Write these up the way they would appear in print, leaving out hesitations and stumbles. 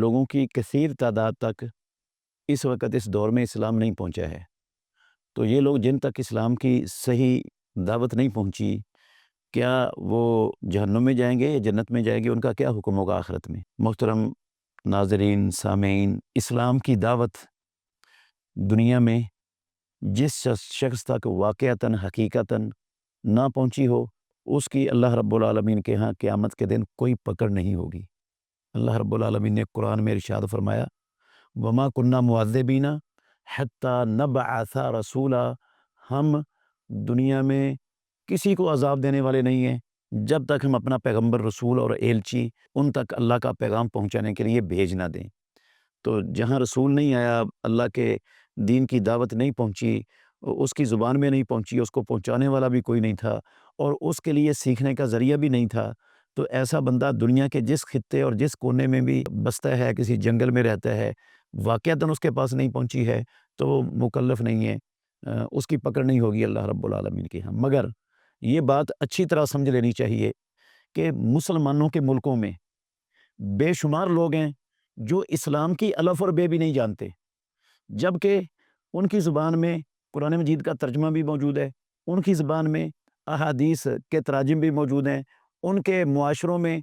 لوگوں کی کثیر تعداد تک اس وقت اس دور میں اسلام نہیں پہنچا ہے۔ تو یہ لوگ جن تک اسلام کی صحیح دعوت نہیں پہنچی، کیا وہ جہنم میں جائیں گے یا جنت میں جائیں گے؟ ان کا کیا حکم ہوگا آخرت میں؟ محترم ناظرین، سامعین، اسلام کی دعوت دنیا میں جس شخص تک واقعتاً حقیقتاً نہ پہنچی ہو، اس کی اللہ رب العالمین کے ہاں قیامت کے دن کوئی پکڑ نہیں ہوگی۔ اللہ رب العالمین نے قرآن میں ارشاد فرمایا، وما کننا معذبین حتی نبعث رسولا، ہم دنیا میں کسی کو عذاب دینے والے نہیں ہیں جب تک ہم اپنا پیغمبر، رسول اور ایلچی ان تک اللہ کا پیغام پہنچانے کے لیے بھیج نہ دیں۔ تو جہاں رسول نہیں آیا، اللہ کے دین کی دعوت نہیں پہنچی، اس کی زبان میں نہیں پہنچی، اس کو پہنچانے والا بھی کوئی نہیں تھا اور اس کے لیے سیکھنے کا ذریعہ بھی نہیں تھا، تو ایسا بندہ دنیا کے جس خطے اور جس کونے میں بھی بستا ہے، کسی جنگل میں رہتا ہے، واقعتاً اس کے پاس نہیں پہنچی ہے تو وہ مکلف نہیں ہے، اس کی پکڑ نہیں ہوگی اللہ رب العالمین کے ہاں۔ مگر یہ بات اچھی طرح سمجھ لینی چاہیے کہ مسلمانوں کے ملکوں میں بے شمار لوگ ہیں جو اسلام کی الف اور بے بھی نہیں جانتے، جبکہ ان کی زبان میں قرآن مجید کا ترجمہ بھی موجود ہے، ان کی زبان میں احادیث کے تراجم بھی موجود ہیں، ان کے معاشروں میں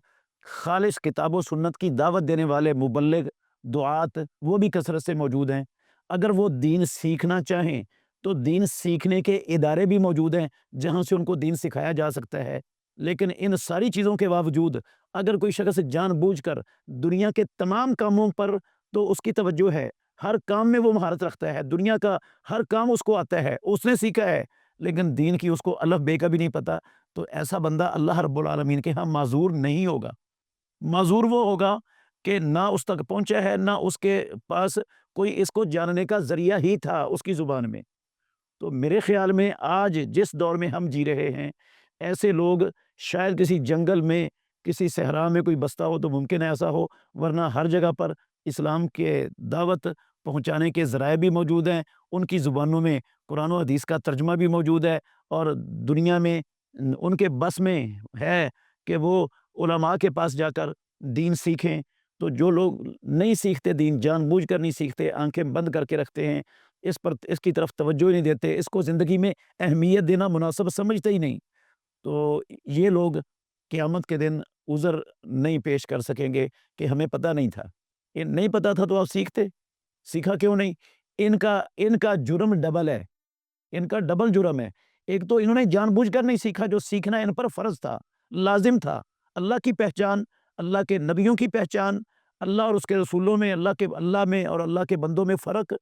خالص کتاب و سنت کی دعوت دینے والے مبلغ، دعات، وہ بھی کثرت سے موجود ہیں۔ اگر وہ دین سیکھنا چاہیں تو دین سیکھنے کے ادارے بھی موجود ہیں جہاں سے ان کو دین سکھایا جا سکتا ہے، لیکن ان ساری چیزوں کے باوجود اگر کوئی شخص جان بوجھ کر دنیا کے تمام کاموں پر، تو اس کی توجہ ہے، ہر کام میں وہ مہارت رکھتا ہے، دنیا کا ہر کام اس کو آتا ہے، اس نے سیکھا ہے، لیکن دین کی اس کو الف بے کا بھی نہیں پتہ، تو ایسا بندہ اللہ رب العالمین کے ہاں معذور نہیں ہوگا۔ معذور وہ ہوگا کہ نہ اس تک پہنچا ہے، نہ اس کے پاس کوئی اس کو جاننے کا ذریعہ ہی تھا اس کی زبان میں۔ تو میرے خیال میں آج جس دور میں ہم جی رہے ہیں، ایسے لوگ شاید کسی جنگل میں، کسی صحرا میں کوئی بستا ہو تو ممکن ہے ایسا ہو، ورنہ ہر جگہ پر اسلام کے دعوت پہنچانے کے ذرائع بھی موجود ہیں، ان کی زبانوں میں قرآن و حدیث کا ترجمہ بھی موجود ہے، اور دنیا میں ان کے بس میں ہے کہ وہ علماء کے پاس جا کر دین سیکھیں۔ تو جو لوگ نہیں سیکھتے دین، جان بوجھ کر نہیں سیکھتے، آنکھیں بند کر کے رکھتے ہیں، اس کی طرف توجہ ہی نہیں دیتے، اس کو زندگی میں اہمیت دینا مناسب سمجھتے ہی نہیں، تو یہ لوگ قیامت کے دن عذر نہیں پیش کر سکیں گے کہ ہمیں پتہ نہیں تھا۔ یہ نہیں پتہ تھا تو آپ سیکھتے، سیکھا کیوں نہیں؟ ان کا جرم ڈبل ہے، ان کا ڈبل جرم ہے۔ ایک تو انہوں نے جان بوجھ کر نہیں سیکھا، جو سیکھنا ان پر فرض تھا، لازم تھا۔ اللہ کی پہچان، اللہ کے نبیوں کی پہچان، اللہ اور اس کے رسولوں میں، اللہ میں اور اللہ کے بندوں میں فرق،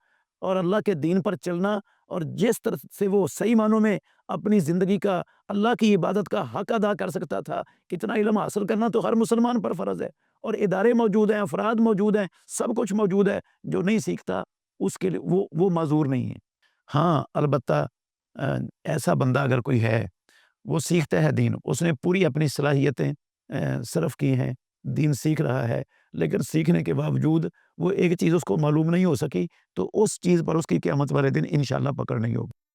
اور اللہ کے دین پر چلنا، اور جس طرح سے وہ صحیح معنوں میں اپنی زندگی کا اللہ کی عبادت کا حق ادا کر سکتا تھا، کتنا علم حاصل کرنا تو ہر مسلمان پر فرض ہے، اور ادارے موجود ہیں، افراد موجود ہیں، سب کچھ موجود ہے۔ جو نہیں سیکھتا اس کے لیے وہ معذور نہیں ہے۔ ہاں البتہ ایسا بندہ اگر کوئی ہے، وہ سیکھتا ہے دین، اس نے پوری اپنی صلاحیتیں صرف کی ہیں، دین سیکھ رہا ہے، لیکن سیکھنے کے باوجود وہ ایک چیز اس کو معلوم نہیں ہو سکی، تو اس چیز پر اس کی قیامت والے دن انشاءاللہ پکڑ نہیں ہوگی۔